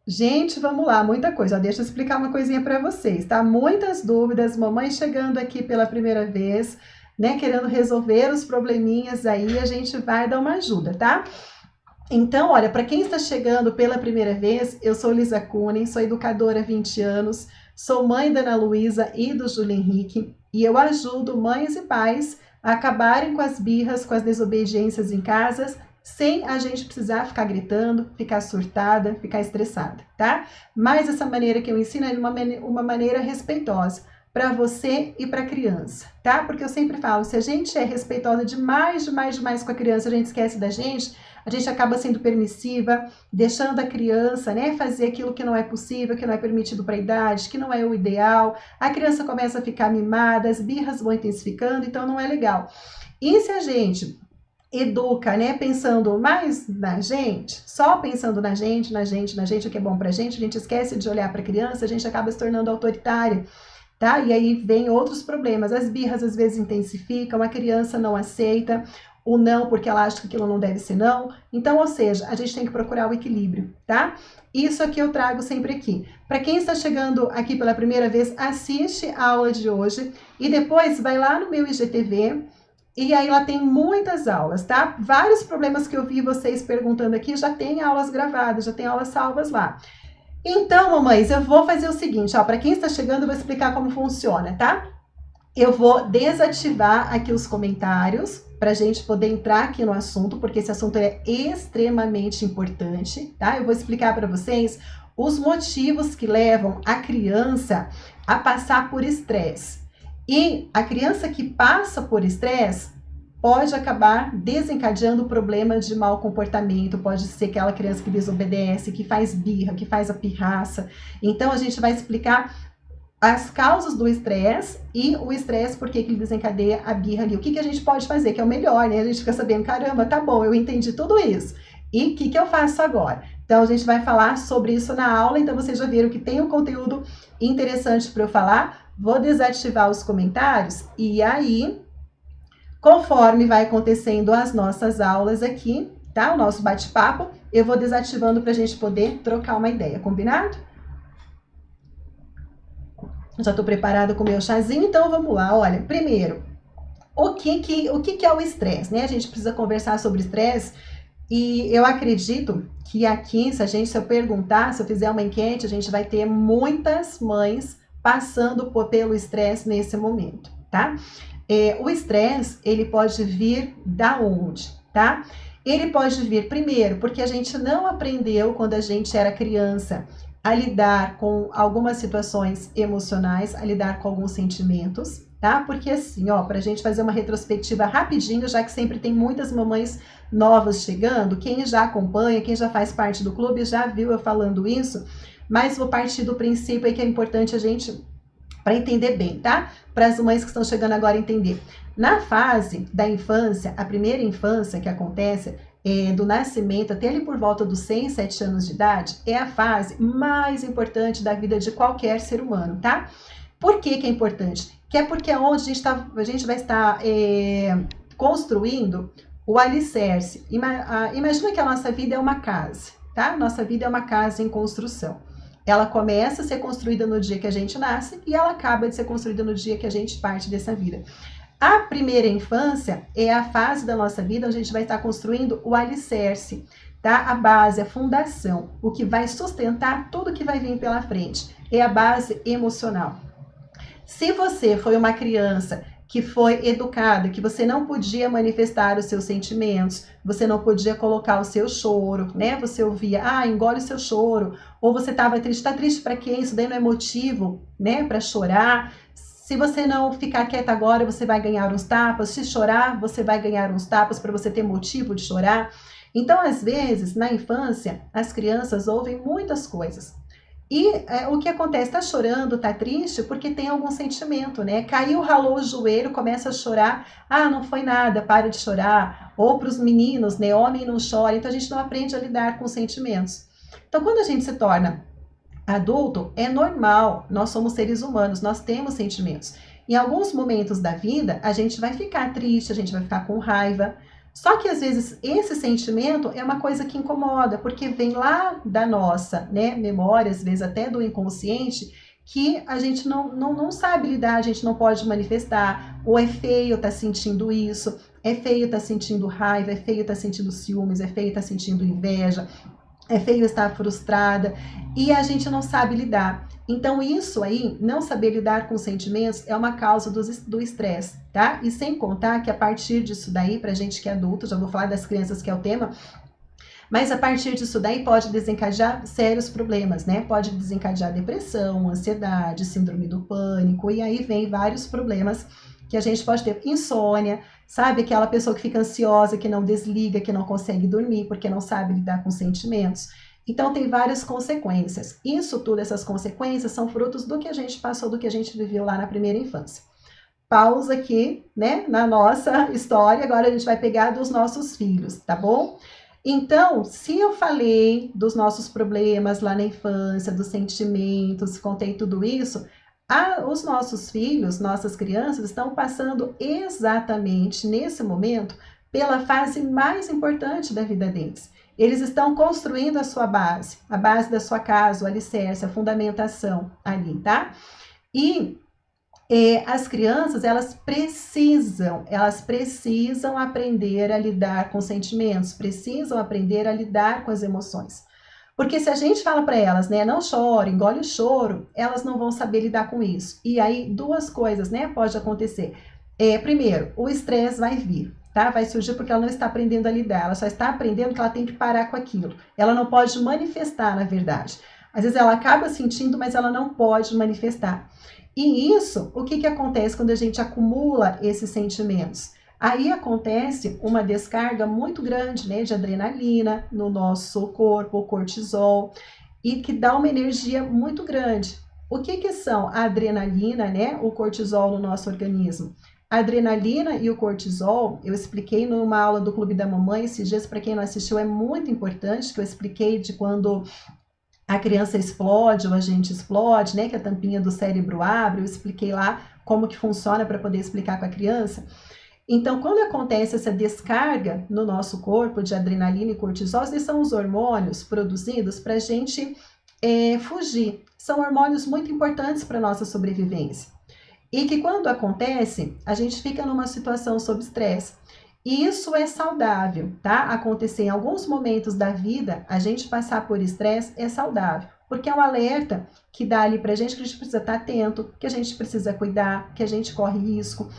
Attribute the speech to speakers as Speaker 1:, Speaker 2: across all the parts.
Speaker 1: Gente, vamos lá, muita coisa. Ó, deixa eu explicar uma coisinha para vocês, tá? Muitas dúvidas, mamãe chegando aqui pela primeira vez, né, querendo resolver os probleminhas aí, a gente vai dar uma ajuda, tá? Então, olha, para quem está chegando pela primeira vez, eu sou Lisa Kunen, sou educadora há 20 anos, sou mãe da Ana Luísa e do Júlio Henrique, e eu ajudo mães e pais a acabarem com as birras, com as desobediências em casa, sem a gente precisar ficar gritando, ficar surtada, ficar estressada, tá? Mas essa maneira que eu ensino é uma maneira respeitosa para você e para a criança, tá? Porque eu sempre falo, se a gente é respeitosa demais com a criança, a gente esquece da a gente acaba sendo permissiva, deixando a criança, né, fazer aquilo que não é possível, que não é permitido para a idade, que não é o ideal. A criança começa a ficar mimada, as birras vão intensificando, então não é legal. E se a gente educa, né, pensando mais na gente, só pensando na gente, o que é bom pra gente, a gente esquece de olhar para a criança, a gente acaba se tornando autoritária, tá? E aí vem outros problemas, as birras às vezes intensificam, a criança não aceita o não porque ela acha que aquilo não deve ser não. Então, ou seja, a gente tem que procurar o equilíbrio, tá? Isso aqui eu trago sempre aqui. Para quem está chegando aqui pela primeira vez, assiste a aula de hoje e depois vai lá no meu IGTV. E aí lá tem muitas aulas, tá? Vários problemas que eu vi vocês perguntando aqui, já tem aulas gravadas, já tem aulas salvas lá. Então, mamães, eu vou fazer o seguinte, ó, para quem está chegando, eu vou explicar como funciona, tá? Eu vou desativar aqui os comentários para a gente poder entrar aqui no assunto, porque esse assunto é extremamente importante, tá? Eu vou explicar para vocês os motivos que levam a criança a passar por estresse. E a criança que passa por estresse pode acabar desencadeando problemas de mau comportamento, pode ser aquela criança que desobedece, que faz birra, que faz a pirraça. Então, a gente vai explicar as causas do estresse e o estresse, por que ele desencadeia a birra ali. O que a gente pode fazer, que é o melhor, né? A gente fica sabendo, caramba, tá bom, eu entendi tudo isso. E o que eu faço agora? Então, a gente vai falar sobre isso na aula, então vocês já viram que tem um conteúdo interessante para eu falar. Vou desativar os comentários e aí, conforme vai acontecendo as nossas aulas aqui, tá? O nosso bate-papo, eu vou desativando para a gente poder trocar uma ideia, combinado? Já estou preparada com o meu chazinho, então vamos lá. Olha, primeiro, o que é o estresse, né? A gente precisa conversar sobre estresse e eu acredito que aqui, se eu perguntar, se eu fizer uma enquete, a gente vai ter muitas mães passando pelo estresse nesse momento, tá? O estresse, ele pode vir da onde, tá? Ele pode vir primeiro porque a gente não aprendeu quando a gente era criança a lidar com algumas situações emocionais, a lidar com alguns sentimentos, tá? Porque assim, ó, pra gente fazer uma retrospectiva rapidinho, já que sempre tem muitas mamães novas chegando, quem já acompanha, quem já faz parte do clube, já viu eu falando isso, mas vou partir do princípio aí que é importante a gente, para entender bem, tá? Para as mães que estão chegando agora entender. Na fase da infância, a primeira infância que acontece, do nascimento até ali por volta dos 6, 7 anos de idade, é a fase mais importante da vida de qualquer ser humano, tá? Por que é importante? Que é porque é onde a gente vai estar construindo o alicerce. Imagina que a nossa vida é uma casa, tá? Nossa vida é uma casa em construção. Ela começa a ser construída no dia que a gente nasce e ela acaba de ser construída no dia que a gente parte dessa vida. A primeira infância é a fase da nossa vida onde a gente vai estar construindo o alicerce, tá? A base, a fundação, o que vai sustentar tudo que vai vir pela frente. É a base emocional. Se você foi uma criança que foi educada, que você não podia manifestar os seus sentimentos, você não podia colocar o seu choro, né? Você ouvia, engole o seu choro, ou você estava triste, tá triste para quê? Isso daí não é motivo, né, para chorar. Se você não ficar quieta agora, você vai ganhar uns tapas. Se chorar, você vai ganhar uns tapas para você ter motivo de chorar. Então, às vezes, na infância, as crianças ouvem muitas coisas. E o que acontece? Tá chorando, tá triste, porque tem algum sentimento, né? Caiu, ralou o joelho, começa a chorar. Não foi nada, para de chorar. Ou para os meninos, né? Homem não chora. Então, a gente não aprende a lidar com os sentimentos. Então, quando a gente se torna adulto, é normal, nós somos seres humanos, nós temos sentimentos. Em alguns momentos da vida, a gente vai ficar triste, a gente vai ficar com raiva, Só que às vezes esse sentimento é uma coisa que incomoda, porque vem lá da nossa, né, memória, às vezes até do inconsciente, que a gente não sabe lidar, a gente não pode manifestar, ou é feio estar sentindo isso, é feio estar sentindo raiva, é feio estar sentindo ciúmes, é feio estar sentindo inveja, é feio estar frustrada, e a gente não sabe lidar. Então isso aí, não saber lidar com sentimentos, é uma causa do estresse, tá? E sem contar que a partir disso daí, pra gente que é adulto, já vou falar das crianças que é o tema, mas a partir disso daí pode desencadear sérios problemas, né? Pode desencadear depressão, ansiedade, síndrome do pânico, e aí vem vários problemas que a gente pode ter. Insônia, sabe? Aquela pessoa que fica ansiosa, que não desliga, que não consegue dormir, porque não sabe lidar com sentimentos. Então, tem várias consequências. Isso tudo, essas consequências, são frutos do que a gente passou, do que a gente viveu lá na primeira infância. Pausa aqui, né, na nossa história, agora a gente vai pegar dos nossos filhos, tá bom? Então, se eu falei dos nossos problemas lá na infância, dos sentimentos, contei tudo isso, os nossos filhos, nossas crianças, estão passando exatamente nesse momento pela fase mais importante da vida deles. Eles estão construindo a sua base, a base da sua casa, o alicerce, a fundamentação ali, tá? E as crianças, elas precisam aprender a lidar com sentimentos, precisam aprender a lidar com as emoções. Porque se a gente fala para elas, né, não chore, engole o choro, elas não vão saber lidar com isso. E aí, duas coisas, né, pode acontecer. Primeiro, o estresse vai vir, tá? Vai surgir porque ela não está aprendendo a lidar, ela só está aprendendo que ela tem que parar com aquilo. Ela não pode manifestar, na verdade. Às vezes ela acaba sentindo, mas ela não pode manifestar. E isso, o que acontece quando a gente acumula esses sentimentos? Aí acontece uma descarga muito grande, né, de adrenalina no nosso corpo, o cortisol, e que dá uma energia muito grande. O que são a adrenalina, né, o cortisol no nosso organismo? A adrenalina e o cortisol, eu expliquei numa aula do Clube da Mamãe esses dias, para quem não assistiu, é muito importante, que eu expliquei de quando a criança explode ou a gente explode, né, que a tampinha do cérebro abre, eu expliquei lá como que funciona para poder explicar com a criança. Então, quando acontece essa descarga no nosso corpo de adrenalina e cortisol, esses são os hormônios produzidos para a gente fugir. São hormônios muito importantes para a nossa sobrevivência. E que quando acontece, a gente fica numa situação sob estresse. E isso é saudável, tá? Acontecer em alguns momentos da vida, a gente passar por estresse é saudável, porque é um alerta que dá ali pra gente que a gente precisa estar atento, que a gente precisa cuidar, que a gente corre risco.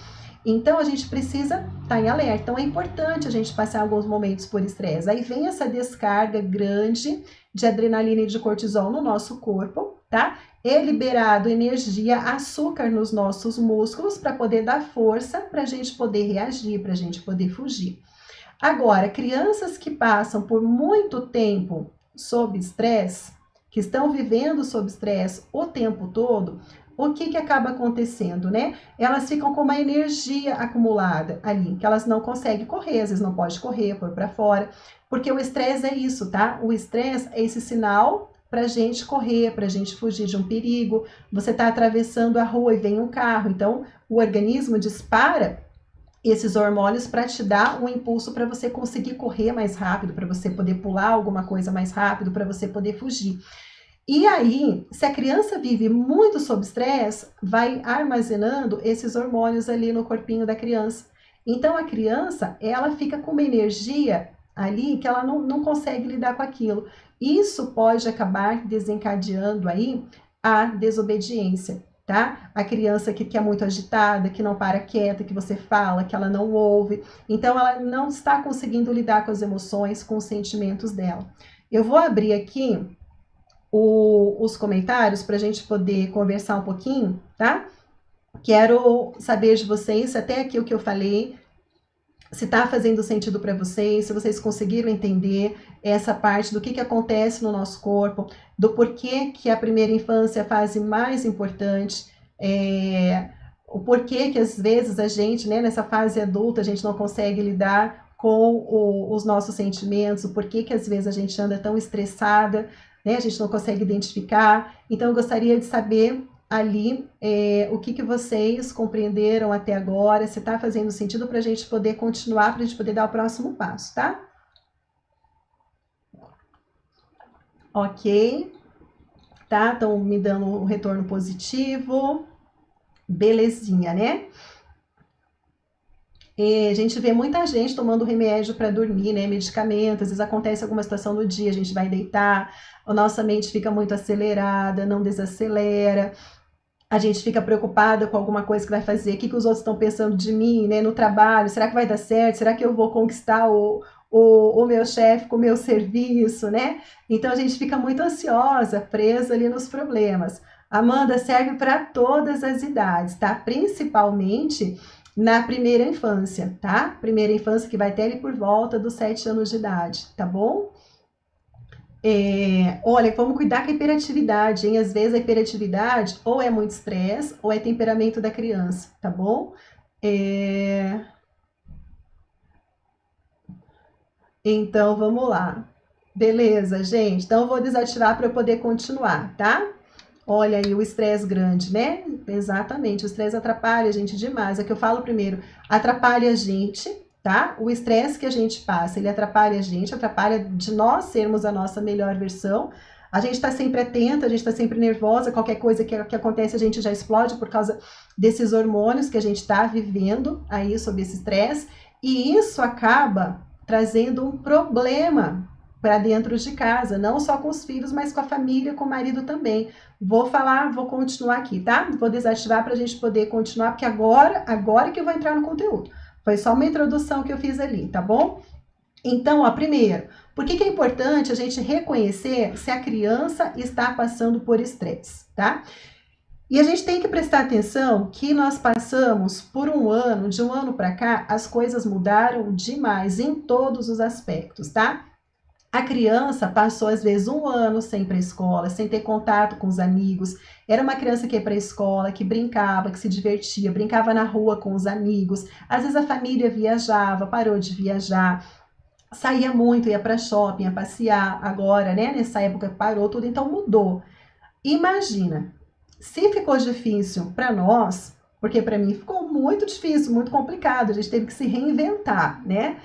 Speaker 1: Então, a gente precisa estar em alerta. Então, é importante a gente passar alguns momentos por estresse. Aí vem essa descarga grande de adrenalina e de cortisol no nosso corpo, tá? É liberado energia, açúcar nos nossos músculos para poder dar força para a gente poder reagir, para a gente poder fugir. Agora, crianças que passam por muito tempo sob estresse, que estão vivendo sob estresse o tempo todo, o que acaba acontecendo, né? Elas ficam com uma energia acumulada ali, que elas não conseguem correr, às vezes não pode correr, pôr para fora, porque o estresse é isso, tá? O estresse é esse sinal para a gente correr, para a gente fugir de um perigo. Você está atravessando a rua e vem um carro, então o organismo dispara esses hormônios para te dar um impulso para você conseguir correr mais rápido, para você poder pular alguma coisa mais rápido, para você poder fugir. E aí, se a criança vive muito sob estresse, vai armazenando esses hormônios ali no corpinho da criança. Então, a criança, ela fica com uma energia ali que ela não consegue lidar com aquilo. Isso pode acabar desencadeando aí a desobediência, tá? A criança que é muito agitada, que não para quieta, que você fala, que ela não ouve. Então, ela não está conseguindo lidar com as emoções, com os sentimentos dela. Eu vou abrir aqui os comentários para a gente poder conversar um pouquinho, tá? Quero saber de vocês, até aqui o que eu falei, se está fazendo sentido para vocês, se vocês conseguiram entender essa parte do que acontece no nosso corpo, do porquê que a primeira infância é a fase mais importante, o porquê que às vezes a gente, né, nessa fase adulta, a gente não consegue lidar com os nossos sentimentos, o porquê que às vezes a gente anda tão estressada, né, a gente não consegue identificar. Então, eu gostaria de saber ali o que vocês compreenderam até agora, se está fazendo sentido para a gente poder continuar, para a gente poder dar o próximo passo, tá? Ok, tá? Estão me dando um retorno positivo, belezinha, né? A gente vê muita gente tomando remédio para dormir, né? Medicamentos, às vezes acontece alguma situação no dia, a gente vai deitar, a nossa mente fica muito acelerada, não desacelera, a gente fica preocupada com alguma coisa que vai fazer, o que os outros estão pensando de mim, né? No trabalho, será que vai dar certo? Será que eu vou conquistar o meu chefe com o meu serviço, né? Então a gente fica muito ansiosa, presa ali nos problemas. Amanda, serve para todas as idades, tá? Principalmente na primeira infância, tá? Primeira infância que vai ter ali por volta dos 7 anos de idade, tá bom? Olha, vamos cuidar com a hiperatividade, hein? Às vezes a hiperatividade ou é muito estresse ou é temperamento da criança, tá bom? Então, vamos lá. Beleza, gente? Então, eu vou desativar para eu poder continuar, tá? Olha aí o estresse grande, né? Exatamente, o estresse atrapalha a gente demais. É que eu falo primeiro, atrapalha a gente, tá? O estresse que a gente passa, ele atrapalha a gente, atrapalha de nós sermos a nossa melhor versão. A gente está sempre atenta, a gente está sempre nervosa, qualquer coisa que acontece a gente já explode por causa desses hormônios que a gente está vivendo aí sob esse estresse. E isso acaba trazendo um problema para dentro de casa, não só com os filhos, mas com a família, com o marido também. Vou continuar aqui, tá? Vou desativar para a gente poder continuar, porque agora que eu vou entrar no conteúdo. Foi só uma introdução que eu fiz ali, tá bom? Então, ó, primeiro, por que é importante a gente reconhecer se a criança está passando por estresse, tá? E a gente tem que prestar atenção que nós passamos por um ano, de um ano para cá, as coisas mudaram demais em todos os aspectos, tá? A criança passou, às vezes, um ano sem ir para a escola, sem ter contato com os amigos. Era uma criança que ia para a escola, que brincava, que se divertia, brincava na rua com os amigos. Às vezes a família viajava, parou de viajar, saía muito, ia para shopping, ia passear. Agora, né, nessa época parou tudo, então mudou. Imagina, se ficou difícil para nós, porque para mim ficou muito difícil, muito complicado, a gente teve que se reinventar, né?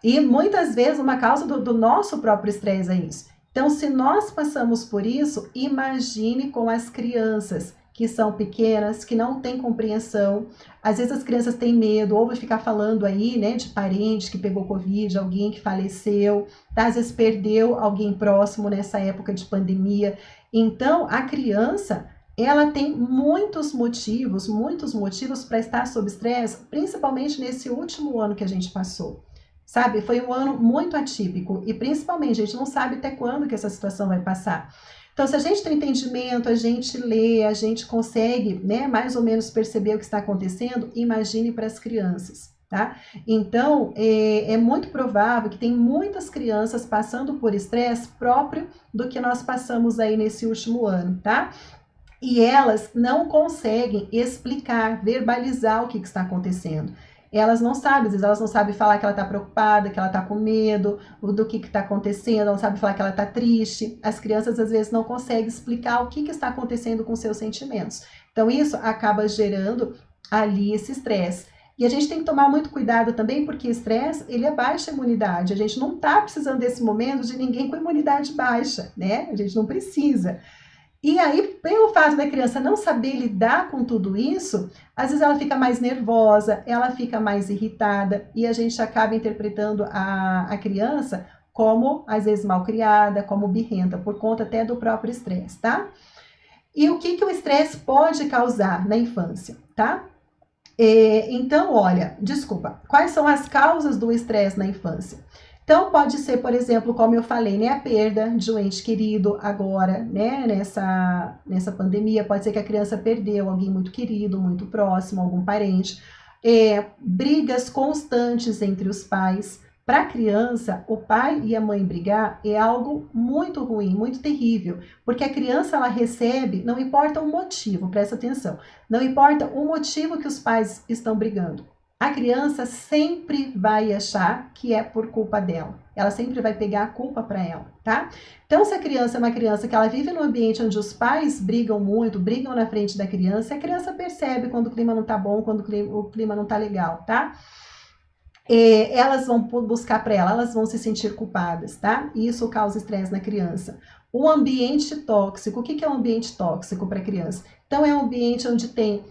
Speaker 1: E muitas vezes uma causa do nosso próprio estresse é isso. Então, se nós passamos por isso, imagine com as crianças que são pequenas, que não têm compreensão. Às vezes as crianças têm medo, ou vai ficar falando aí, né, de parente que pegou Covid, alguém que faleceu, tá? Às vezes perdeu alguém próximo nessa época de pandemia. Então, a criança, ela tem muitos motivos para estar sob estresse, principalmente nesse último ano que a gente passou. Sabe, foi um ano muito atípico e principalmente a gente não sabe até quando que essa situação vai passar. Então, se a gente tem entendimento, a gente lê, a gente consegue, né, mais ou menos perceber o que está acontecendo, imagine para as crianças, tá? Então, é muito provável que tem muitas crianças passando por estresse próprio do que nós passamos aí nesse último ano, tá? E elas não conseguem explicar, verbalizar o que está acontecendo. Elas não sabem, às vezes elas não sabem falar que ela está preocupada, que ela está com medo, do que está acontecendo, ela não sabe falar que ela está triste. As crianças às vezes não conseguem explicar o que está acontecendo com seus sentimentos. Então isso acaba gerando ali esse estresse. E a gente tem que tomar muito cuidado também, porque estresse, ele é baixa imunidade. A gente não está precisando desse momento de ninguém com imunidade baixa, né? A gente não precisa. E aí, pelo fato da criança não saber lidar com tudo isso, às vezes ela fica mais nervosa, ela fica mais irritada, e a gente acaba interpretando a criança como, às vezes, mal criada, como birrenta, por conta até do próprio estresse, tá? E o que o estresse pode causar na infância, tá? Então, olha, desculpa, quais são as causas do estresse na infância? Então, pode ser, por exemplo, como eu falei, né, a perda de um ente querido agora, né, nessa pandemia, pode ser que a criança perdeu alguém muito querido, muito próximo, algum parente. Brigas constantes entre os pais. Para a criança, o pai e a mãe brigar é algo muito ruim, muito terrível, porque a criança, ela recebe, não importa o motivo, presta atenção, não importa o motivo que os pais estão brigando. a criança sempre vai achar que é por culpa dela. Ela sempre vai pegar a culpa para ela, tá? Então, se a criança é uma criança que ela vive num ambiente onde os pais brigam muito, brigam na frente da criança, a criança percebe quando o clima não tá bom, quando o clima não tá legal, tá? Elas vão buscar para ela, elas vão se sentir culpadas, tá? E isso causa estresse na criança. O ambiente tóxico, o que é um ambiente tóxico para a criança? Então, é um ambiente onde tem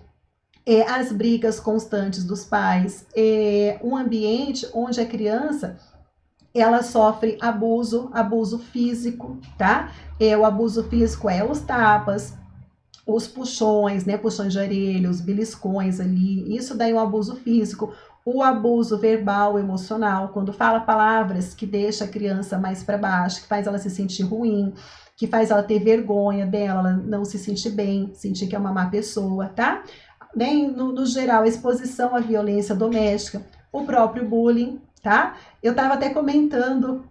Speaker 1: as brigas constantes dos pais, um ambiente onde a criança ela sofre abuso físico, tá? O abuso físico é os tapas, os puxões, né? Puxões de orelha, os beliscões ali, isso daí é um abuso físico. O abuso verbal, emocional, quando fala palavras que deixa a criança mais para baixo, que faz ela se sentir ruim, que faz ela ter vergonha dela, ela não se sentir bem, sentir que é uma má pessoa, tá? No geral, a exposição à violência doméstica, o próprio bullying, tá? Eu estava até comentando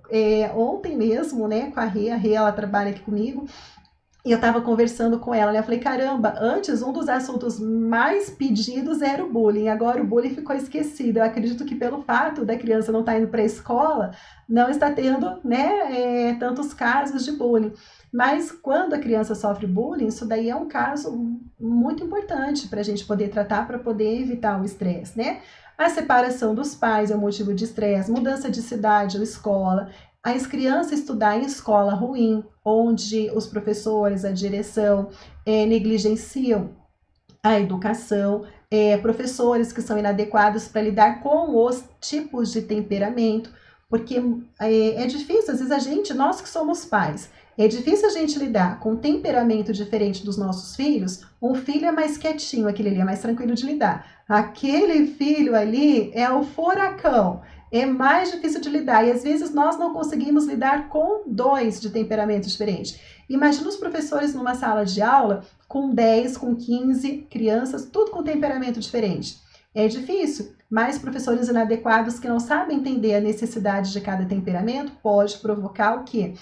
Speaker 1: ontem mesmo, né, com a Rê ela trabalha aqui comigo, e eu estava conversando com ela, né? Eu falei, caramba, antes um dos assuntos mais pedidos era o bullying, agora o bullying ficou esquecido. Eu acredito que pelo fato da criança não estar indo para a escola, não está tendo, né, tantos casos de bullying. Mas quando a criança sofre bullying, isso daí é um caso muito importante para a gente poder tratar, para poder evitar o estresse, né? A separação dos pais é um motivo de estresse, mudança de cidade ou escola, as crianças estudar em escola ruim, onde os professores, a direção negligenciam a educação, professores que são inadequados para lidar com os tipos de temperamento, porque é difícil, às vezes nós que somos pais, é difícil a gente lidar com um temperamento diferente dos nossos filhos. Um filho é mais quietinho, aquele ali é mais tranquilo de lidar. Aquele filho ali é o furacão, é mais difícil de lidar. E às vezes nós não conseguimos lidar com dois de temperamentos diferentes. Imagina os professores numa sala de aula com 10, com 15 crianças, tudo com temperamento diferente. É difícil, mas professores inadequados que não sabem entender a necessidade de cada temperamento pode provocar o quê?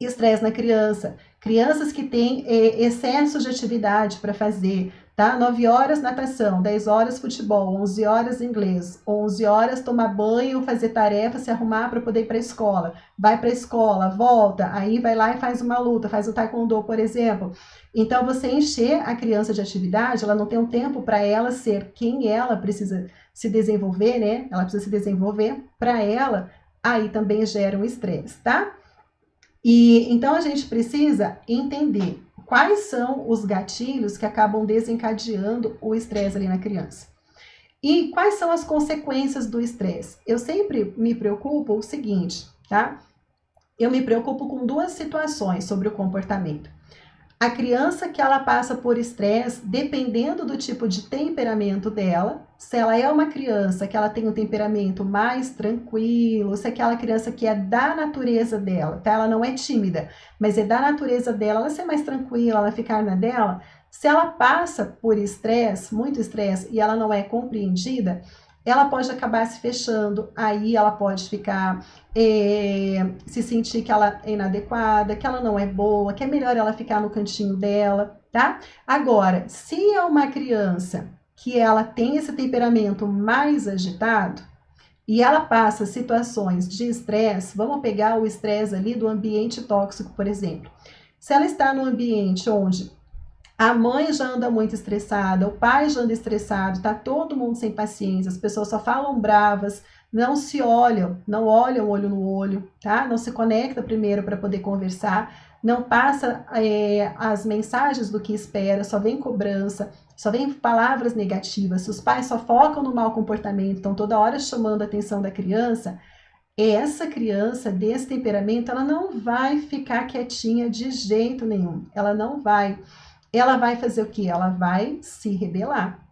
Speaker 1: Estresse na criança. Crianças que têm excesso de atividade para fazer, tá? 9 horas natação, 10 horas futebol, 11 horas inglês, 11 horas tomar banho, fazer tarefa, se arrumar para poder ir para a escola. Vai para a escola, volta, aí vai lá e faz uma luta, faz o taekwondo, por exemplo. Então, você encher a criança de atividade, ela não tem um tempo para ela ser quem ela precisa se desenvolver, né? Ela precisa se desenvolver para ela, aí também gera um estresse, tá? E então a gente precisa entender quais são os gatilhos que acabam desencadeando o estresse ali na criança. E quais são as consequências do estresse? Eu sempre me preocupo o seguinte, tá? Eu me preocupo com duas situações sobre o comportamento. A criança que ela passa por estresse, dependendo do tipo de temperamento dela, se ela é uma criança que ela tem um temperamento mais tranquilo, se é aquela criança que é da natureza dela, tá? Ela não é tímida, mas é da natureza dela, ela ser mais tranquila, ela ficar na dela, se ela passa por estresse, muito estresse, e ela não é compreendida, ela pode acabar se fechando, aí ela pode ficar, se sentir que ela é inadequada, que ela não é boa, que é melhor ela ficar no cantinho dela, tá? Agora, se é uma criança que ela tem esse temperamento mais agitado, e ela passa situações de estresse, vamos pegar o estresse ali do ambiente tóxico, por exemplo. Se ela está num ambiente onde a mãe já anda muito estressada, o pai já anda estressado, tá todo mundo sem paciência, as pessoas só falam bravas, não se olham, não olham olho no olho, tá? Não se conecta primeiro para poder conversar, não passa as mensagens do que espera, só vem cobrança, só vem palavras negativas. Se os pais só focam no mau comportamento, estão toda hora chamando a atenção da criança, essa criança desse temperamento, ela não vai ficar quietinha de jeito nenhum, ela não vai. Ela vai fazer o quê? Ela vai se rebelar,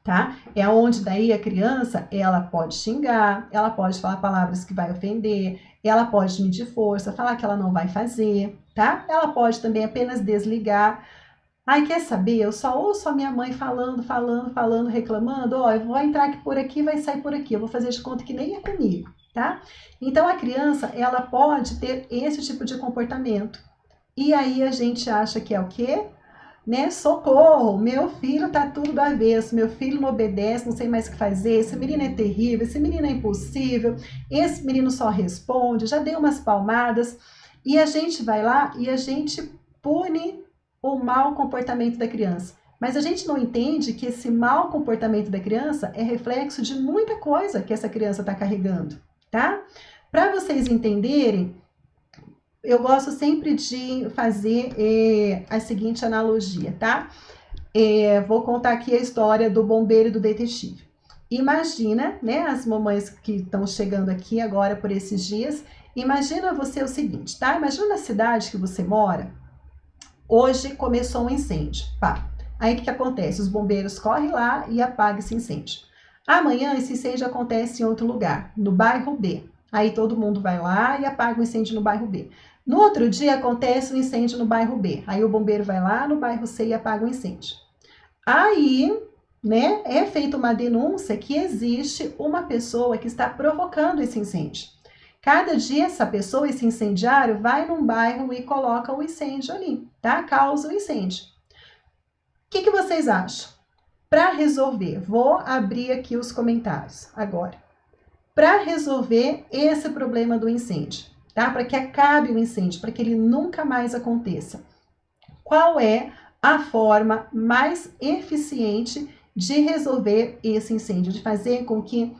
Speaker 1: tá? É onde daí a criança, ela pode xingar, ela pode falar palavras que vai ofender, ela pode medir força, falar que ela não vai fazer, tá? Ela pode também apenas desligar. Ai, quer saber? Eu só ouço a minha mãe falando, reclamando, ó, eu vou entrar aqui por aqui, vai sair por aqui, eu vou fazer de conta que nem é comigo, tá? Então, a criança, ela pode ter esse tipo de comportamento. E aí a gente acha que é o quê? né? Socorro, meu filho tá tudo do avesso, meu filho não obedece, não sei mais o que fazer, esse menino é terrível, esse menino é impossível, esse menino só responde, já dei umas palmadas, e a gente vai lá e a gente pune o mau comportamento da criança. Mas a gente não entende que esse mau comportamento da criança é reflexo de muita coisa que essa criança está carregando, tá? Para vocês entenderem, eu gosto sempre de fazer a seguinte analogia, tá? Vou contar aqui a história do bombeiro e do detetive. Imagina, né, as mamães que estão chegando aqui agora por esses dias, imagina você o seguinte, tá? Imagina na cidade que você mora, hoje começou um incêndio, pá. Aí o que acontece? Os bombeiros correm lá e apagam esse incêndio. Amanhã esse incêndio acontece em outro lugar, no bairro B. Aí todo mundo vai lá e apaga o incêndio no bairro B. No outro dia acontece um incêndio no bairro B. Aí o bombeiro vai lá no bairro C e apaga o incêndio. Aí, né, é feita uma denúncia que existe uma pessoa que está provocando esse incêndio. Cada dia essa pessoa, esse incendiário, vai num bairro e coloca o incêndio ali, tá? Causa o incêndio. O que vocês acham? Para resolver, vou abrir aqui os comentários agora. Para resolver esse problema do incêndio, tá? Para que acabe o incêndio, para que ele nunca mais aconteça. Qual é a forma mais eficiente de resolver esse incêndio, de fazer com que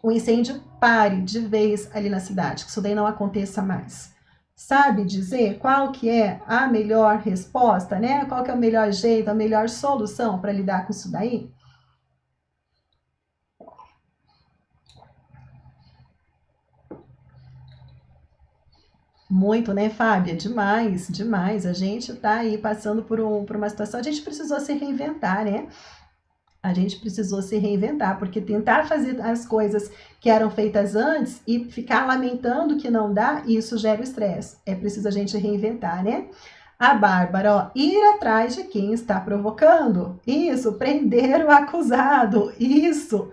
Speaker 1: o incêndio pare de vez ali na cidade, que isso daí não aconteça mais? Sabe dizer qual que é a melhor resposta, né? Qual que é o melhor jeito, a melhor solução para lidar com isso daí? Muito, né, Fábia? Demais, demais. A gente tá aí passando por uma situação, a gente precisou se reinventar, né? A gente precisou se reinventar, porque tentar fazer as coisas que eram feitas antes e ficar lamentando que não dá, isso gera estresse. É preciso a gente reinventar, né? A Bárbara, ó, ir atrás de quem está provocando. Isso, prender o acusado. Isso.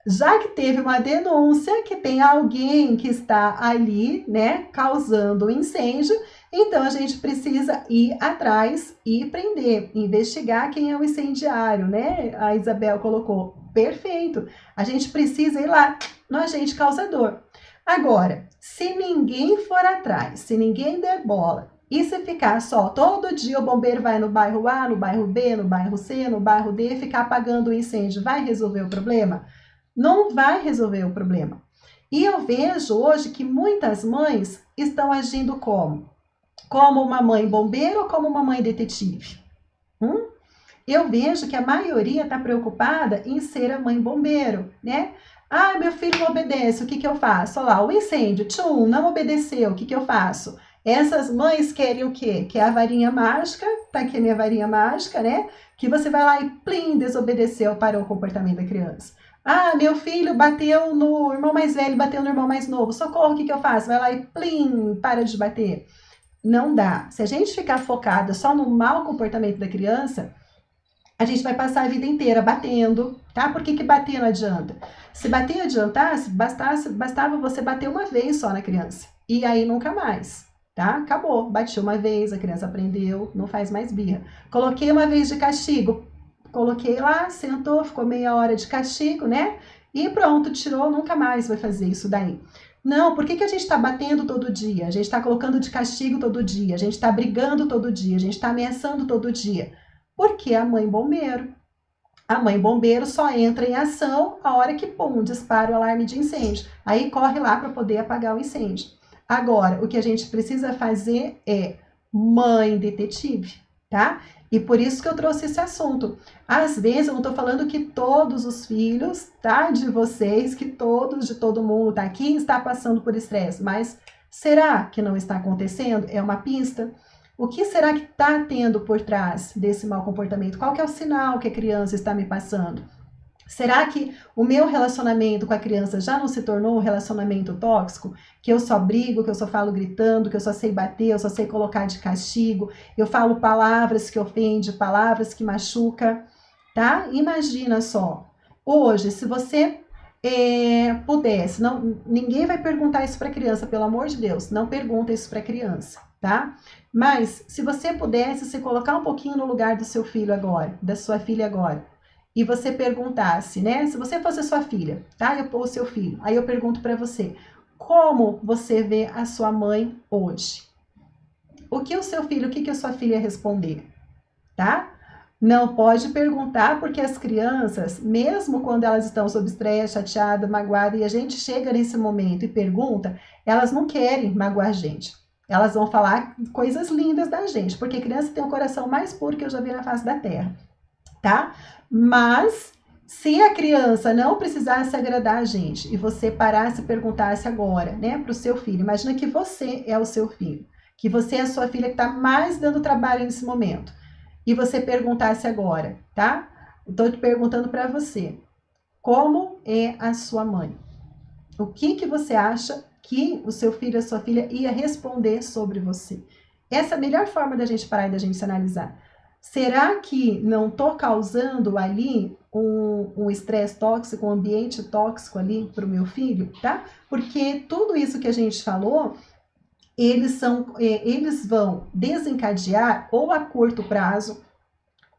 Speaker 1: Já que teve uma denúncia que tem alguém que está ali, né, causando um incêndio, então a gente precisa ir atrás e prender, investigar quem é o incendiário, né? A Isabel colocou, perfeito. A gente precisa ir lá no agente causador. Agora, se ninguém for atrás, se ninguém der bola, e se ficar só todo dia o bombeiro vai no bairro A, no bairro B, no bairro C, no bairro D, ficar apagando o incêndio, vai resolver o problema? Não vai resolver o problema. E eu vejo hoje que muitas mães estão agindo como? Como uma mãe bombeiro ou como uma mãe detetive? Eu vejo que a maioria está preocupada em ser a mãe bombeiro, né? Ah, meu filho não obedece, o que eu faço? Olha lá, o incêndio, tchum, não obedeceu, o que eu faço? Essas mães querem o quê? Que é a varinha mágica, tá aqui a minha varinha mágica, né? Que você vai lá e plim, desobedeceu para o comportamento da criança. Ah, meu filho bateu no irmão mais velho, bateu no irmão mais novo. Socorro, o que eu faço? Vai lá e plim, para de bater. Não dá. Se a gente ficar focada só no mau comportamento da criança, a gente vai passar a vida inteira batendo, tá? Por que bater não adianta? Se bater adiantasse, bastava você bater uma vez só na criança. E aí nunca mais, tá? Acabou. Bati uma vez, a criança aprendeu, não faz mais birra. Coloquei uma vez de castigo. Coloquei lá, sentou, ficou meia hora de castigo, né? E pronto, tirou, nunca mais vai fazer isso daí. Não, por que a gente está batendo todo dia? A gente está colocando de castigo todo dia, a gente está brigando todo dia, a gente está ameaçando todo dia. Porque a mãe bombeiro. A mãe bombeiro só entra em ação a hora que, pum, dispara o alarme de incêndio. Aí corre lá para poder apagar o incêndio. Agora, o que a gente precisa fazer é mãe detetive, tá? E por isso que eu trouxe esse assunto. Às vezes, eu não estou falando que todos os filhos, tá, de vocês, que todos, de todo mundo tá aqui, está passando por estresse, mas será que não está acontecendo? É uma pista. O que será que está tendo por trás desse mau comportamento? Qual que é o sinal que a criança está me passando? Será que o meu relacionamento com a criança já não se tornou um relacionamento tóxico? Que eu só brigo, que eu só falo gritando, que eu só sei bater, eu só sei colocar de castigo, eu falo palavras que ofendem, palavras que machucam, tá? Imagina só. Hoje, se você pudesse, não, ninguém vai perguntar isso para a criança, pelo amor de Deus, não pergunta isso para a criança, tá? Mas se você pudesse se colocar um pouquinho no lugar do seu filho agora, da sua filha agora, e você perguntasse, né? Se você fosse sua filha, tá? Ou seu filho, aí eu pergunto para você, como você vê a sua mãe hoje? O que o seu filho, o que a sua filha ia responder, tá? Não pode perguntar, porque as crianças, mesmo quando elas estão sob estresse, chateadas, magoadas, e a gente chega nesse momento e pergunta, elas não querem magoar a gente. Elas vão falar coisas lindas da gente, porque criança tem o coração mais puro que eu já vi na face da terra, tá? Mas se a criança não precisasse agradar a gente e você parasse e perguntasse agora, né, para o seu filho, imagina que você é o seu filho, que você é a sua filha que está mais dando trabalho nesse momento, e você perguntasse agora, tá? Estou te perguntando para você, como é a sua mãe? O que você acha que o seu filho, a sua filha ia responder sobre você? Essa é a melhor forma da gente parar e da gente se analisar. Será que não estou causando ali um estresse tóxico, um ambiente tóxico ali para o meu filho, tá? Porque tudo isso que a gente falou, eles vão desencadear ou a curto prazo,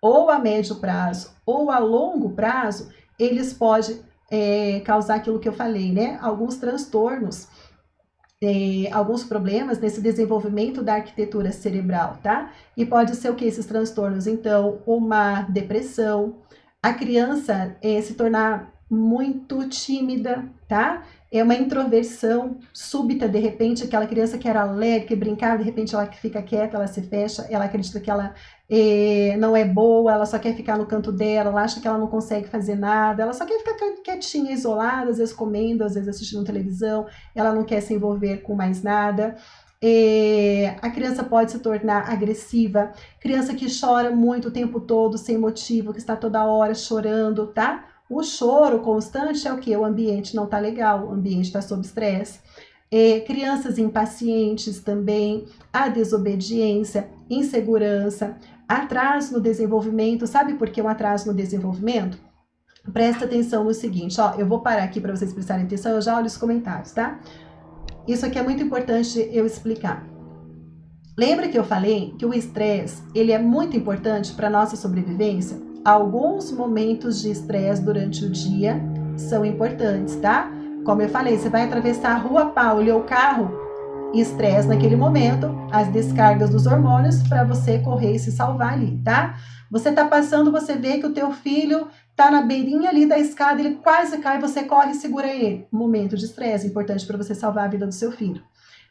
Speaker 1: ou a médio prazo, ou a longo prazo, eles podem causar aquilo que eu falei, né? Alguns transtornos, alguns problemas nesse desenvolvimento da arquitetura cerebral, tá? E pode ser o que esses transtornos? Então, uma depressão, a criança se tornar muito tímida, tá? É uma introversão súbita, de repente, aquela criança que era alegre, que brincava, de repente ela fica quieta, ela se fecha, ela acredita que ela não é boa, ela só quer ficar no canto dela, ela acha que ela não consegue fazer nada, ela só quer ficar quietinha, isolada, às vezes comendo, às vezes assistindo televisão, ela não quer se envolver com mais nada. A criança pode se tornar agressiva, criança que chora muito o tempo todo, sem motivo, que está toda hora chorando, tá? O choro constante é o que? O ambiente não está legal, o ambiente está sob estresse. Crianças impacientes também, a desobediência, insegurança, atraso no desenvolvimento. Sabe por que um atraso no desenvolvimento? Presta atenção no seguinte, ó, eu vou parar aqui para vocês prestarem atenção, eu já olho os comentários, tá? Isso aqui é muito importante eu explicar. Lembra que eu falei que o estresse, ele é muito importante para nossa sobrevivência? Alguns momentos de estresse durante o dia são importantes, tá? Como eu falei, você vai atravessar a rua, pá, olhou o carro, estresse naquele momento, as descargas dos hormônios para você correr e se salvar ali, tá? Você tá passando, você vê que o teu filho tá na beirinha ali da escada, ele quase cai, você corre e segura ele. Momento de estresse, importante para você salvar a vida do seu filho.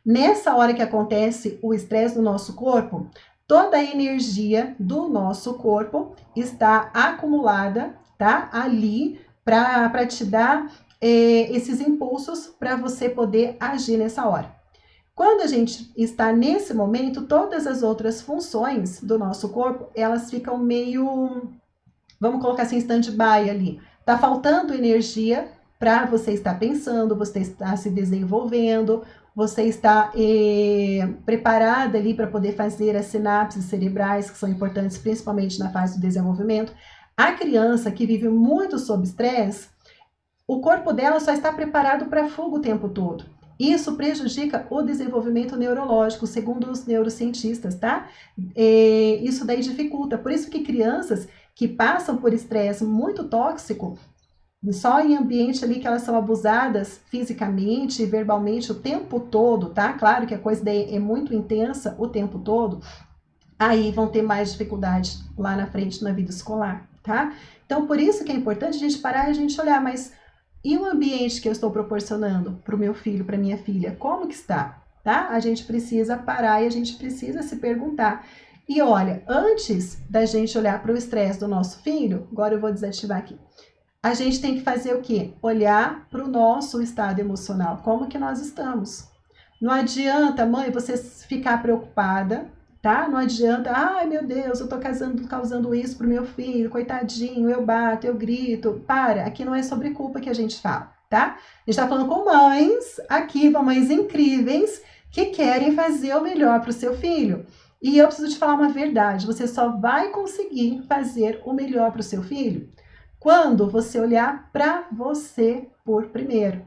Speaker 1: Nessa hora que acontece o estresse no nosso corpo, toda a energia do nosso corpo está acumulada, tá? Ali para te dar esses impulsos para você poder agir nessa hora. Quando a gente está nesse momento, todas as outras funções do nosso corpo, elas ficam meio, vamos colocar assim, stand-by ali. Tá faltando energia para você estar pensando, você está se desenvolvendo, você está preparada ali para poder fazer as sinapses cerebrais, que são importantes principalmente na fase do desenvolvimento. A criança que vive muito sob estresse, o corpo dela só está preparado para fuga o tempo todo. Isso prejudica o desenvolvimento neurológico, segundo os neurocientistas, tá? Isso daí dificulta. Por isso que crianças que passam por estresse muito tóxico, só em ambiente ali que elas são abusadas fisicamente e verbalmente o tempo todo, tá? Claro que a coisa daí é muito intensa o tempo todo, aí vão ter mais dificuldade lá na frente na vida escolar, tá? Então, por isso que é importante a gente parar e a gente olhar, mas e o ambiente que eu estou proporcionando para o meu filho, para minha filha, como que está? Tá? A gente precisa parar e a gente precisa se perguntar. E olha, antes da gente olhar para o estresse do nosso filho, agora eu vou desativar aqui, a gente tem que fazer o quê? Olhar para o nosso estado emocional, como que nós estamos. Não adianta, mãe, você ficar preocupada, tá? Não adianta, ai meu Deus, eu tô causando isso pro meu filho, coitadinho, eu bato, eu grito. Para, aqui não é sobre culpa que a gente fala, tá? A gente tá falando com mães, aqui, mães incríveis, que querem fazer o melhor pro seu filho. E eu preciso te falar uma verdade, você só vai conseguir fazer o melhor pro seu filho quando você olhar para você por primeiro.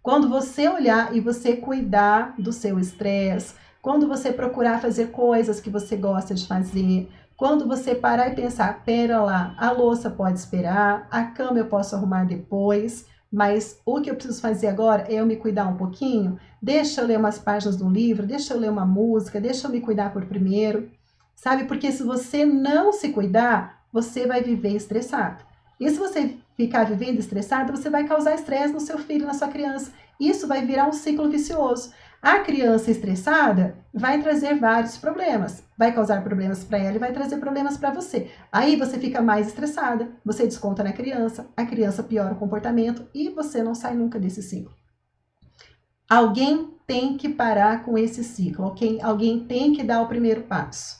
Speaker 1: Quando você olhar e você cuidar do seu estresse, quando você procurar fazer coisas que você gosta de fazer, quando você parar e pensar, pera lá, a louça pode esperar, a cama eu posso arrumar depois, mas o que eu preciso fazer agora é eu me cuidar um pouquinho, deixa eu ler umas páginas do livro, deixa eu ler uma música, deixa eu me cuidar por primeiro, sabe? Porque se você não se cuidar, você vai viver estressado. E se você ficar vivendo estressado, você vai causar estresse no seu filho, na sua criança. Isso vai virar um ciclo vicioso. A criança estressada vai trazer vários problemas. Vai causar problemas para ela e vai trazer problemas para você. Aí você fica mais estressada, você desconta na criança, a criança piora o comportamento e você não sai nunca desse ciclo. Alguém tem que parar com esse ciclo, alguém tem que dar o primeiro passo.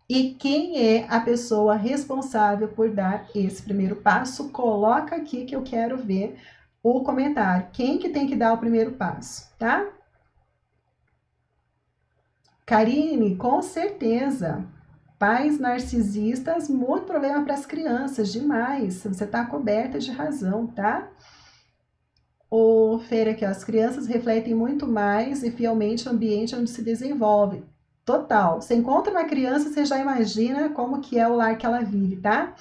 Speaker 1: E quem é a pessoa responsável por dar esse primeiro passo? Coloca aqui que eu quero ver o comentário. Quem que tem que dar o primeiro passo, tá? Karine, com certeza. Pais narcisistas, muito problema para as crianças, demais. Você está coberta de razão, tá? O Feira aqui, ó, as crianças refletem muito mais e fielmente o ambiente onde se desenvolve. Total. Você encontra uma criança, você já imagina como que é o lar que ela vive, tá?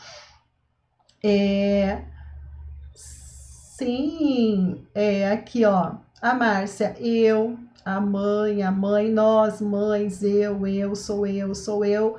Speaker 1: Sim, aqui, ó, a Márcia, eu, a mãe, nós, mães, sou eu.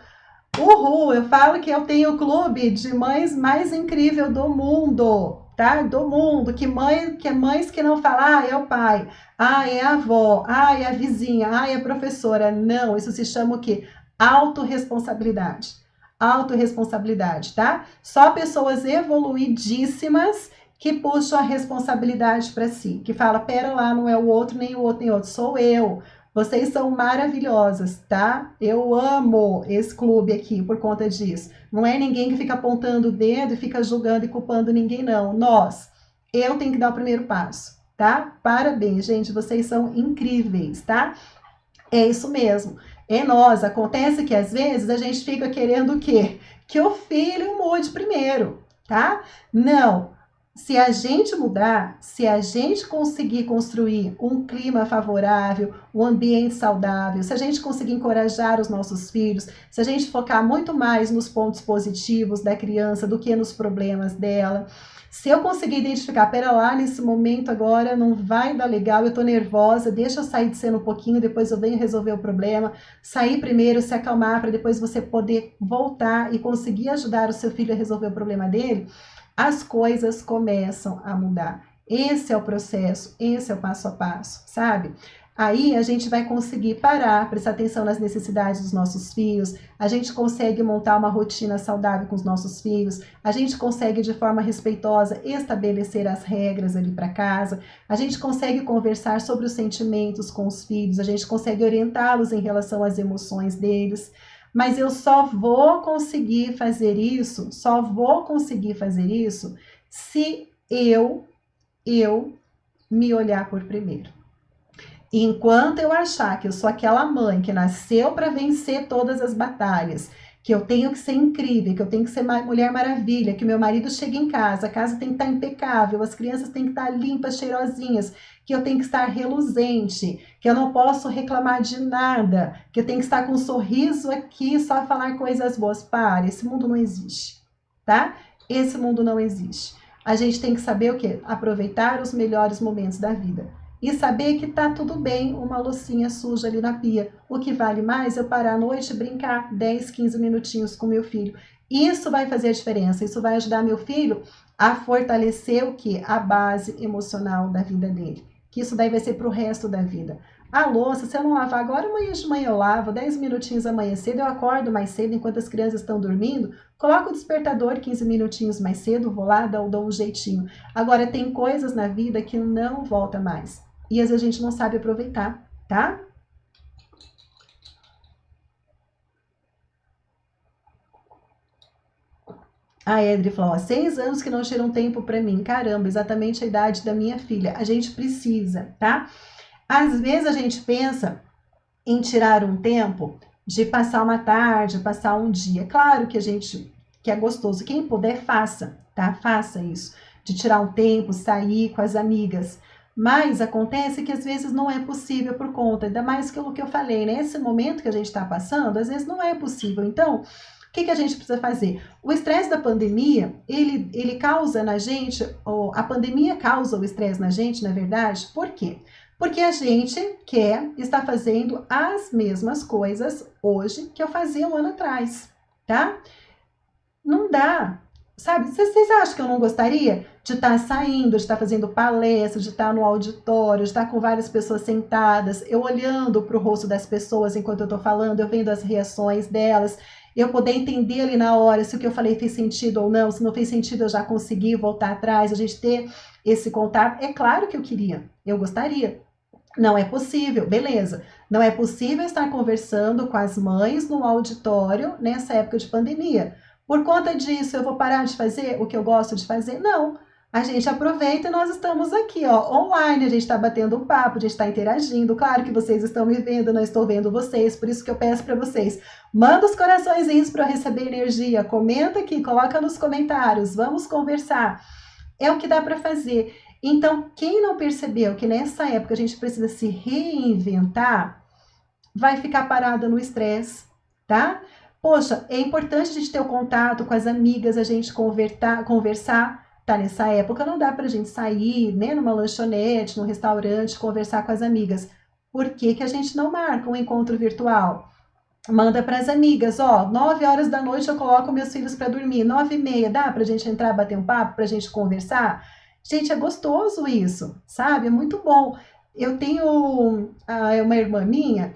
Speaker 1: Uhul, eu falo que eu tenho o clube de mães mais incrível do mundo, tá? Do mundo, que mães que não falam, é o pai, é a avó, é a vizinha, é a professora. Não, isso se chama o quê? Autorresponsabilidade. Autorresponsabilidade, tá? Só pessoas evoluidíssimas que puxam a responsabilidade para si, que fala, pera lá, não é o outro, nem o outro, nem o outro, sou eu. Vocês são maravilhosas, tá? Eu amo esse clube aqui por conta disso. Não é ninguém que fica apontando o dedo e fica julgando e culpando ninguém, não. Eu tenho que dar o primeiro passo, tá? Parabéns, gente, vocês são incríveis, tá? É isso mesmo. É nós. Acontece que às vezes a gente fica querendo o quê? Que o filho mude primeiro, tá? Não. Se a gente mudar, se a gente conseguir construir um clima favorável, um ambiente saudável, se a gente conseguir encorajar os nossos filhos, se a gente focar muito mais nos pontos positivos da criança do que nos problemas dela, se eu conseguir identificar, pera lá, nesse momento agora não vai dar legal, eu tô nervosa, deixa eu sair de cena um pouquinho, depois eu venho resolver o problema, sair primeiro, se acalmar, para depois você poder voltar e conseguir ajudar o seu filho a resolver o problema dele, as coisas começam a mudar. Esse é o processo, esse é o passo a passo, sabe? Aí a gente vai conseguir parar, prestar atenção nas necessidades dos nossos filhos, a gente consegue montar uma rotina saudável com os nossos filhos, a gente consegue de forma respeitosa estabelecer as regras ali para casa, a gente consegue conversar sobre os sentimentos com os filhos, a gente consegue orientá-los em relação às emoções deles. Mas eu só vou conseguir fazer isso, se eu me olhar por primeiro. E enquanto eu achar que eu sou aquela mãe que nasceu para vencer todas as batalhas, que eu tenho que ser incrível, que eu tenho que ser Mulher Maravilha, que meu marido chega em casa, a casa tem que estar impecável, as crianças têm que estar limpas, cheirosinhas, que eu tenho que estar reluzente, que eu não posso reclamar de nada, que eu tenho que estar com um sorriso aqui, só falar coisas boas. Para, esse mundo não existe, tá? Esse mundo não existe. A gente tem que saber o quê? Aproveitar os melhores momentos da vida. E saber que tá tudo bem uma loucinha suja ali na pia. O que vale mais é eu parar à noite e brincar 10, 15 minutinhos com meu filho. Isso vai fazer a diferença, isso vai ajudar meu filho a fortalecer o quê? A base emocional da vida dele. Que isso daí vai ser pro resto da vida. A louça, se eu não lavar agora, amanhã de manhã eu lavo, 10 minutinhos amanhã cedo, eu acordo mais cedo enquanto as crianças estão dormindo, coloco o despertador 15 minutinhos mais cedo, vou lá, dou um jeitinho. Agora, tem coisas na vida que não volta mais. E às vezes a gente não sabe aproveitar, tá? A Edri falou, ó, 6 anos que não tiram tempo para mim. Caramba, exatamente a idade da minha filha. A gente precisa, tá? Às vezes a gente pensa em tirar um tempo de passar uma tarde, passar um dia. Claro que é gostoso. Quem puder, faça, tá? Faça isso. De tirar um tempo, sair com as amigas. Mas acontece que às vezes não é possível por conta, ainda mais pelo que eu falei, né? Esse momento que a gente está passando, às vezes não é possível. Então, o que a gente precisa fazer? O estresse da pandemia, ele causa na gente, ou a pandemia causa o estresse na gente, na verdade, por quê? Porque a gente está fazendo as mesmas coisas hoje que eu fazia um ano atrás, tá? Não dá. Sabe, vocês acham que eu não gostaria de estar saindo, de estar fazendo palestra, de estar no auditório, de estar com várias pessoas sentadas, eu olhando para o rosto das pessoas enquanto eu estou falando, eu vendo as reações delas, eu poder entender ali na hora se o que eu falei fez sentido ou não, se não fez sentido eu já consegui voltar atrás, a gente ter esse contato. É claro que eu queria, eu gostaria. Não é possível, beleza. Não é possível estar conversando com as mães no auditório nessa época de pandemia. Por conta disso, eu vou parar de fazer o que eu gosto de fazer? Não. A gente aproveita e nós estamos aqui, ó, online, a gente está batendo um papo, a gente está interagindo. Claro que vocês estão me vendo, eu não estou vendo vocês, por isso que eu peço para vocês. Manda os coraçõezinhos para eu receber energia, comenta aqui, coloca nos comentários, vamos conversar. É o que dá para fazer. Então, quem não percebeu que nessa época a gente precisa se reinventar, vai ficar parada no estresse, tá? Poxa, é importante a gente ter o contato com as amigas, a gente conversar, tá? Nessa época não dá pra gente sair, né, numa lanchonete, num restaurante, conversar com as amigas. Por que que a gente não marca um encontro virtual? Manda para as amigas, ó, 9 horas da noite eu coloco meus filhos para dormir, 9h30, dá pra gente entrar, bater um papo, pra gente conversar? Gente, é gostoso isso, sabe? É muito bom. Eu tenho uma irmã minha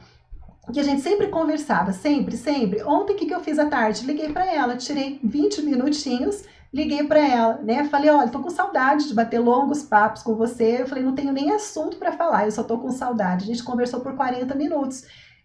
Speaker 1: que a gente sempre conversava, sempre, sempre. Ontem, o que eu fiz à tarde? Liguei para ela, tirei 20 minutinhos, liguei para ela, né? Falei, olha, tô com saudade de bater longos papos com você. Eu falei, não tenho nem assunto para falar, eu só tô com saudade. A gente conversou por 40 minutos.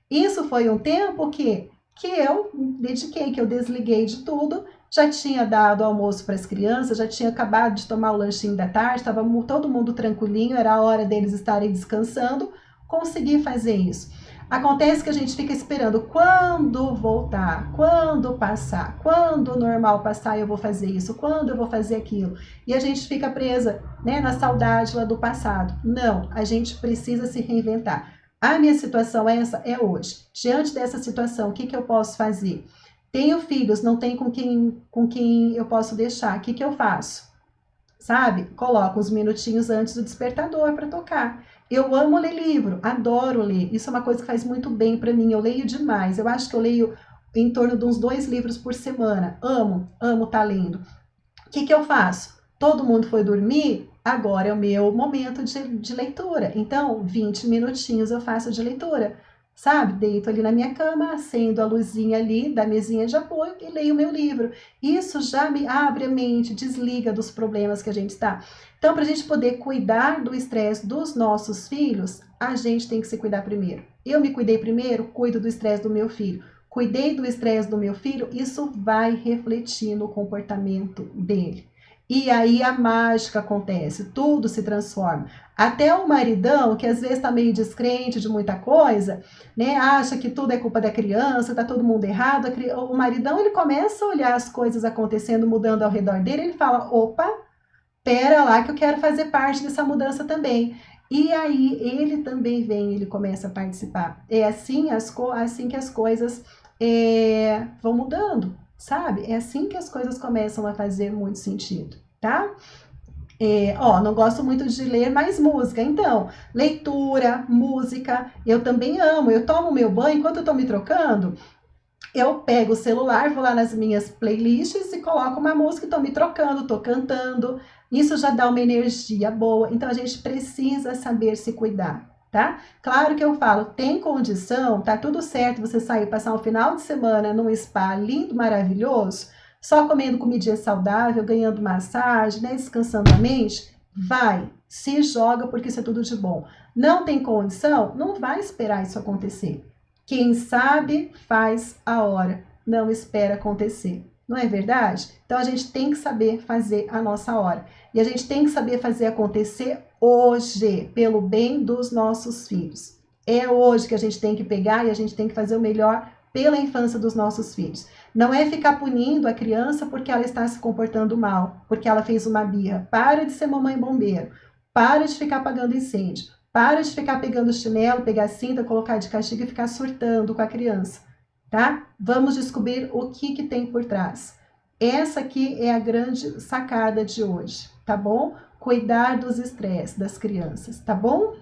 Speaker 1: Isso foi um tempo que eu dediquei, que eu desliguei de tudo, já tinha dado almoço para as crianças, já tinha acabado de tomar o lanchinho da tarde, estava todo mundo tranquilinho, era a hora deles estarem descansando, consegui fazer isso. Acontece que a gente fica esperando quando voltar, quando passar, quando o normal passar eu vou fazer isso, quando eu vou fazer aquilo. E a gente fica presa, né, na saudade lá do passado. Não, a gente precisa se reinventar. A minha situação essa é hoje. Diante dessa situação, o que eu posso fazer? Tenho filhos, não tenho com quem eu posso deixar. O que eu faço? Sabe? Coloco uns minutinhos antes do despertador para tocar. Eu amo ler livro, adoro ler. Isso é uma coisa que faz muito bem para mim. Eu leio demais. Eu acho que eu leio em torno de uns 2 livros por semana. Amo estar lendo. O que eu faço? Todo mundo foi dormir, agora é o meu momento de leitura. Então, 20 minutinhos eu faço de leitura. Sabe? Deito ali na minha cama, acendo a luzinha ali da mesinha de apoio e leio o meu livro. Isso já me abre a mente, desliga dos problemas que a gente está. Então, para a gente poder cuidar do estresse dos nossos filhos, a gente tem que se cuidar primeiro. Eu me cuidei primeiro, cuido do estresse do meu filho. Cuidei do estresse do meu filho, isso vai refletir no comportamento dele. E aí a mágica acontece, tudo se transforma. Até o maridão, que às vezes está meio descrente de muita coisa, né, acha que tudo é culpa da criança, tá todo mundo errado. O maridão, ele começa a olhar as coisas acontecendo, mudando ao redor dele, ele fala, opa, pera lá que eu quero fazer parte dessa mudança também. E aí ele também vem, ele começa a participar. É assim, assim que as coisas vão mudando, sabe? É assim que as coisas começam a fazer muito sentido, tá? Não gosto muito de ler, mas música. Então, leitura, música, eu também amo. Eu tomo meu banho, enquanto eu tô me trocando, eu pego o celular, vou lá nas minhas playlists e coloco uma música e tô me trocando, tô cantando. Isso já dá uma energia boa. Então, a gente precisa saber se cuidar, tá? Claro que eu falo, tem condição, tá tudo certo você sair passar um final de semana num spa lindo, maravilhoso, só comendo comidinha saudável, ganhando massagem, né, descansando a mente, vai, se joga porque isso é tudo de bom. Não tem condição? Não vai esperar isso acontecer. Quem sabe faz a hora, não espera acontecer. Não é verdade? Então a gente tem que saber fazer a nossa hora. E a gente tem que saber fazer acontecer hoje, pelo bem dos nossos filhos. É hoje que a gente tem que pegar e a gente tem que fazer o melhor pela infância dos nossos filhos. Não é ficar punindo a criança porque ela está se comportando mal, porque ela fez uma birra. Para de ser mamãe bombeiro. Para de ficar apagando incêndio. Para de ficar pegando chinelo, pegar cinta, colocar de castigo e ficar surtando com a criança, tá? Vamos descobrir o que tem por trás. Essa aqui é a grande sacada de hoje, tá bom? Cuidar dos estresses das crianças, tá bom?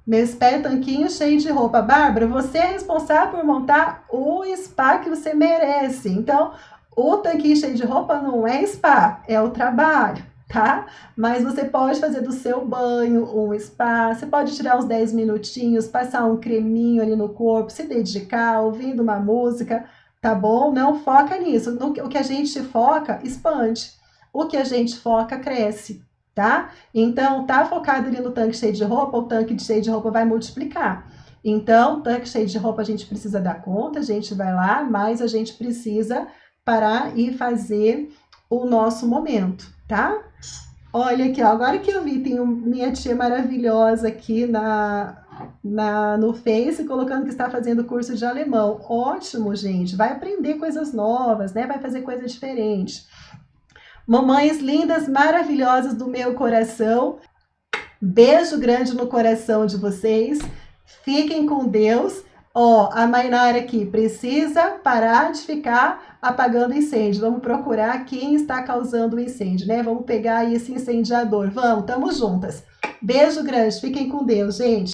Speaker 1: Meu spa é tanquinho cheio de roupa. Bárbara, você é responsável por montar o spa que você merece. Então, o tanquinho cheio de roupa não é spa, é o trabalho, tá? Mas você pode fazer do seu banho um spa, você pode tirar uns 10 minutinhos, passar um creminho ali no corpo, se dedicar, ouvindo uma música, tá bom? Não foca nisso. O que a gente foca, expande. O que a gente foca, cresce, tá? Então, tá focado ali no tanque cheio de roupa, o tanque cheio de roupa vai multiplicar. Então, tanque cheio de roupa a gente precisa dar conta, a gente vai lá, mas a gente precisa parar e fazer o nosso momento, tá? Olha aqui, ó, agora que eu vi, tem minha tia maravilhosa aqui no Face, colocando que está fazendo curso de alemão. Ótimo, gente, vai aprender coisas novas, né? Vai fazer coisa diferente. Mamães lindas, maravilhosas do meu coração, beijo grande no coração de vocês, fiquem com Deus. Ó, a Mainara aqui, precisa parar de ficar apagando incêndio, vamos procurar quem está causando o incêndio, né? Vamos pegar aí esse incendiador, vamos, tamo juntas. Beijo grande, fiquem com Deus, gente.